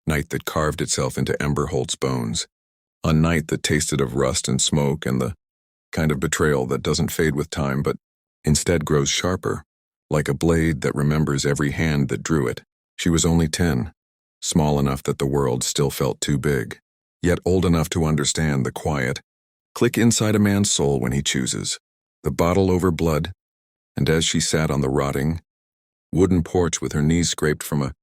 night that carved itself into Ember Holt's bones, a night that tasted of rust and smoke and the kind of betrayal that doesn't fade with time but instead grows sharper, like a blade that remembers every hand that drew it. She was only 10, small enough that the world still felt too big, yet old enough to understand the quiet click inside a man's soul when he chooses, the bottle over blood. And as she sat on the rotting wooden porch with her knees scraped from a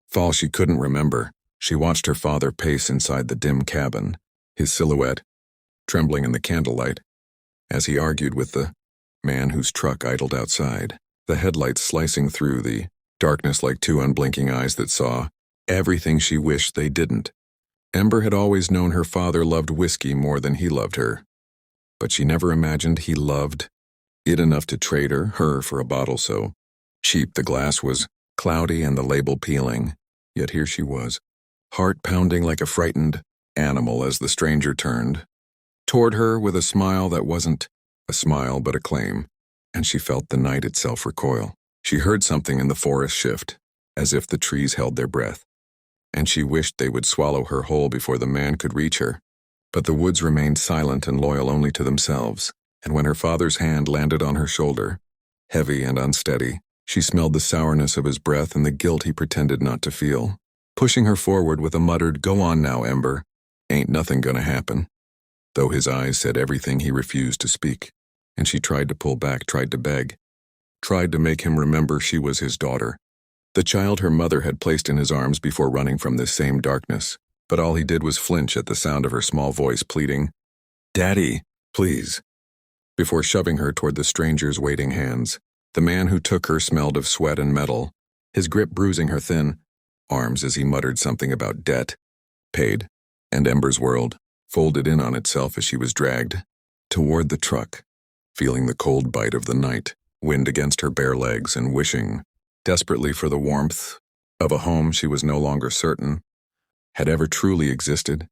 fall she couldn't remember, she watched her father pace inside the dim cabin, his silhouette trembling in the candlelight, as he argued with the man whose truck idled outside, the headlights slicing through the darkness like two unblinking eyes that saw everything she wished they didn't. Ember had always known her father loved whiskey more than he loved her, but she never imagined he loved it enough to trade her for a bottle so cheap. The glass was cloudy and the label peeling, yet here she was, heart pounding like a frightened animal as the stranger turned toward her with a smile that wasn't a smile but a claim, and she felt the night itself recoil. She heard something in the forest shift, as if the trees held their breath, and she wished they would swallow her whole before the man could reach her. But the woods remained silent and loyal only to themselves, and when her father's hand landed on her shoulder, heavy and unsteady, she smelled the sourness of his breath and the guilt he pretended not to feel, pushing her forward with a muttered, "Go on now, Ember. Ain't nothing gonna happen," though his eyes said everything he refused to speak, and she tried to pull back, tried to beg, tried to make him remember she was his daughter, the child her mother had placed in his arms before running from this same darkness. But all he did was flinch at the sound of her small voice pleading, "Daddy, please," before shoving her toward the stranger's waiting hands. The man who took her smelled of sweat and metal, his grip bruising her thin arms as he muttered something about debt paid, and Ember's world folded in on itself as she was dragged toward the truck, feeling the cold bite of the night wind against her bare legs and wishing desperately for the warmth of a home she was no longer certain had ever truly existed.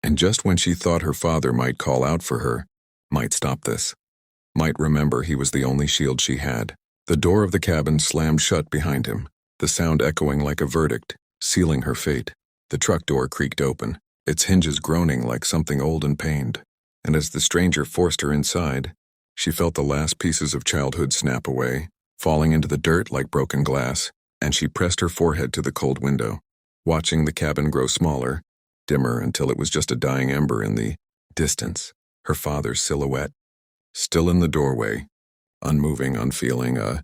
And just when she thought her father might call out for her, might stop this, might remember he was the only shield she had, the door of the cabin slammed shut behind him, the sound echoing like a verdict, sealing her fate. The truck door creaked open, its hinges groaning like something old and pained, and as the stranger forced her inside, she felt the last pieces of childhood snap away, falling into the dirt like broken glass, and she pressed her forehead to the cold window, watching the cabin grow smaller, dimmer until it was just a dying ember in the distance, her father's silhouette, still in the doorway, unmoving, unfeeling, a